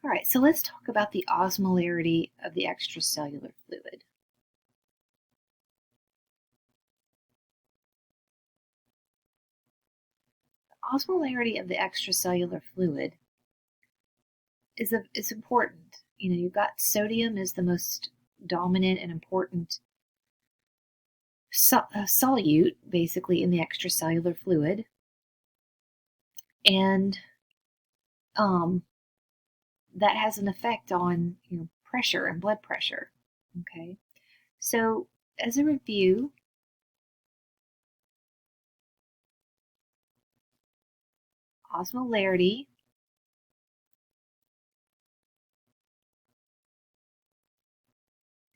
All right, so let's talk about the osmolarity of the extracellular fluid. The osmolarity of the extracellular fluid is important. You know, you've got sodium is the most dominant and important solute, basically, in the extracellular fluid. And that has an effect on pressure and blood pressure. Okay, so as a review, osmolarity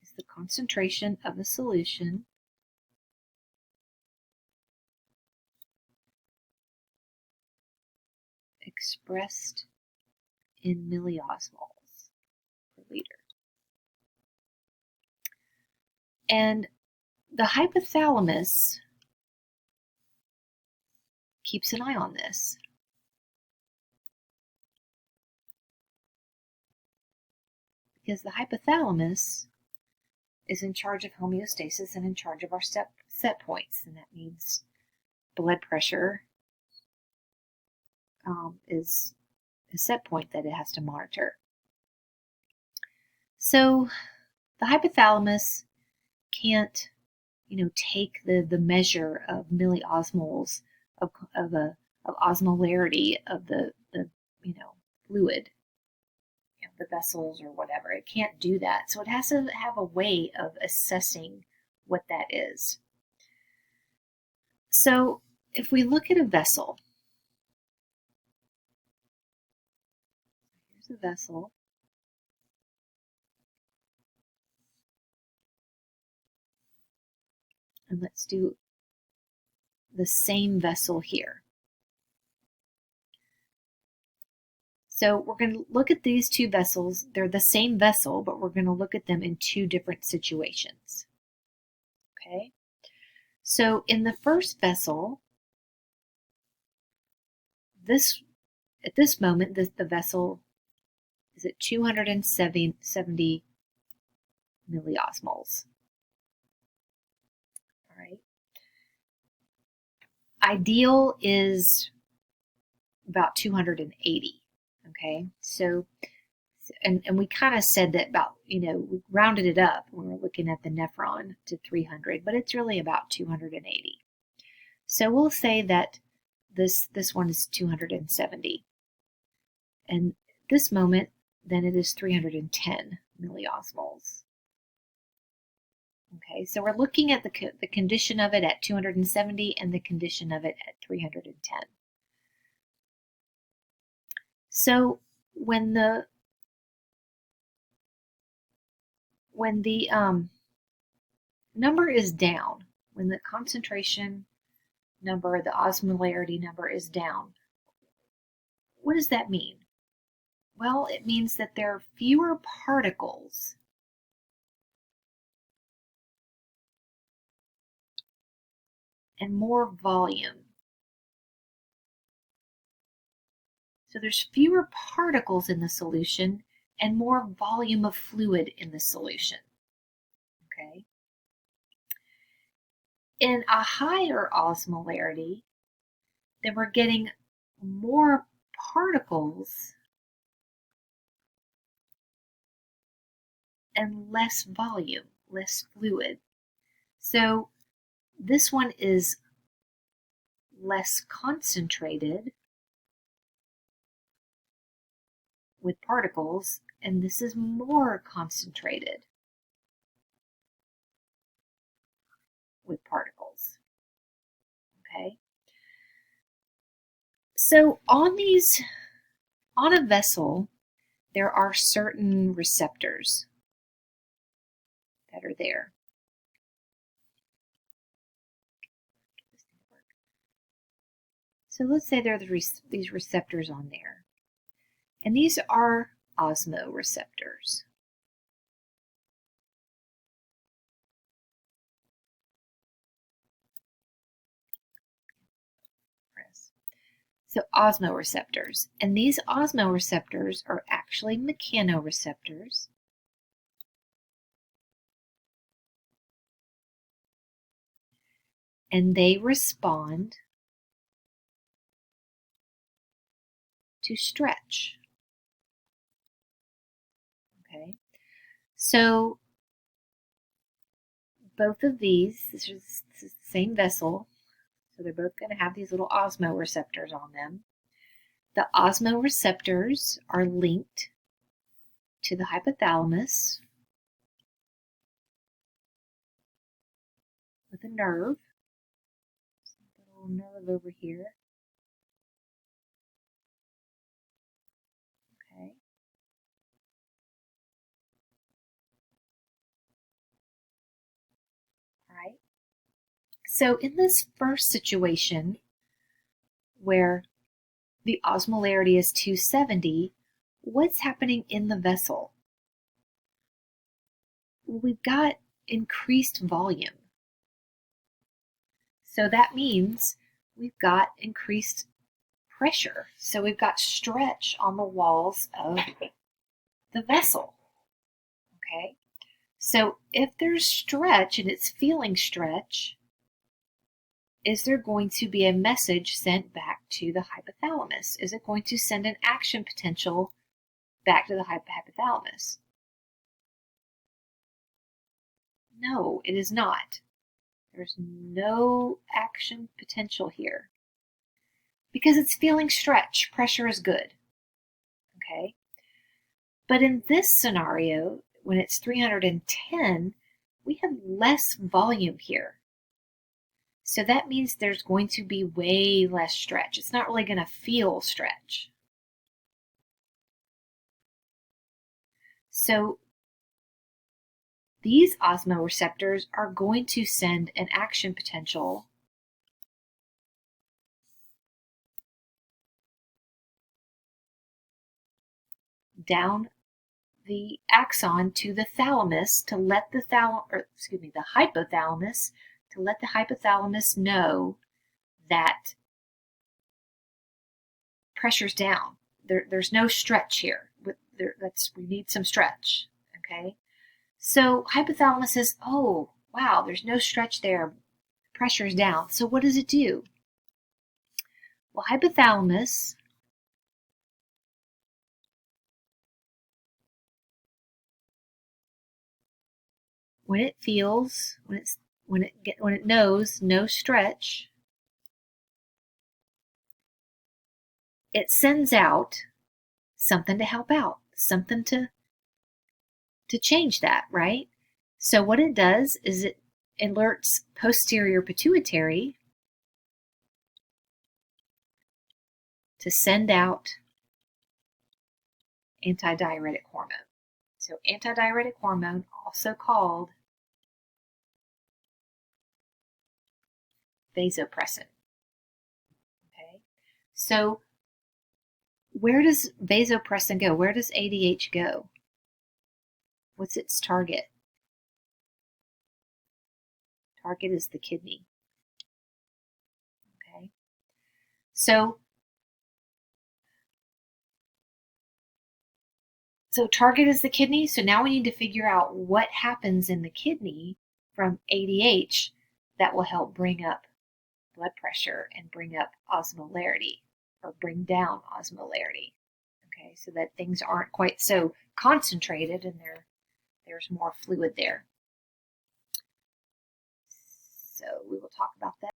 is the concentration of a solution expressed in milliosmoles per liter. And the hypothalamus keeps an eye on this. Because the hypothalamus is in charge of homeostasis and in charge of our set points, and that means blood pressure is a set point that it has to monitor. So the hypothalamus can't, take the measure of milliosmoles of osmolarity of the fluid, the vessels or whatever. It can't do that. So it has to have a way of assessing what that is. So if we look at a vessel, here's a vessel. And let's do the same vessel here. So we're going to look at these two vessels. They're the same vessel, but we're going to look at them in two different situations. Okay? So in the first vessel, at this moment, the vessel is at 270 milliosmoles. All right. Ideal is about 280. Okay, so and we kind of said that about, we rounded it up when we were looking at the nephron to 300, but it's really about 280. So we'll say that this one is 270. And this moment, then it is 310 milliosmoles. Okay, so we're looking at the condition of it at 270 and the condition of it at 310. So when the number is down, when the concentration number, the osmolarity number is down, what does that mean? Well, it means that there are fewer particles and more volume. So there's fewer particles in the solution and more volume of fluid in the solution. Okay. In a higher osmolarity, then we're getting more particles and less volume, less fluid. So this one is less concentrated with particles, and this is more concentrated with particles. Okay? So on a vessel, there are certain receptors that are there. So let's say there are these receptors on there. And these are Osmo receptors. So Osmo receptors. And these Osmo receptors are actually mechanoreceptors. And they respond to stretch. Okay, so both of these, this is the same vessel, so they're both going to have these little Osmo receptors on them. The Osmo receptors are linked to the hypothalamus with a nerve. A little nerve over here. Okay. All right. So in this first situation where the osmolarity is 270, what's happening in the vessel? Well, we've got increased volume. So that means we've got increased pressure. So we've got stretch on the walls of the vessel. Okay? So if there's stretch and it's feeling stretch, is there going to be a message sent back to the hypothalamus? Is it going to send an action potential back to the hypothalamus? No, it is not. There's no action potential here because it's feeling stretch. Pressure is good. Okay? But in this scenario, when it's 310, we have less volume here. So that means there's going to be way less stretch. It's not really going to feel stretch. So these Osmo receptors are going to send an action potential down the axon to the thalamus to let the hypothalamus, to let the hypothalamus know that pressure's down. There's no stretch here. We need some stretch. Okay, so hypothalamus says, "Oh, wow, there's no stretch there. Pressure's down." So what does it do? Well, hypothalamus when it knows no stretch, it sends out something to help out, something to change that, right? So what it does is it alerts posterior pituitary to send out antidiuretic hormone. So antidiuretic hormone, also called vasopressin. Okay, so where does vasopressin go? Where does ADH go? What's its target? Target is the kidney. Okay, so target is the kidney. So now we need to figure out what happens in the kidney from ADH that will help bring up blood pressure and bring up osmolarity, or bring down osmolarity. Okay, so that things aren't quite so concentrated and there's more fluid there. So we will talk about that.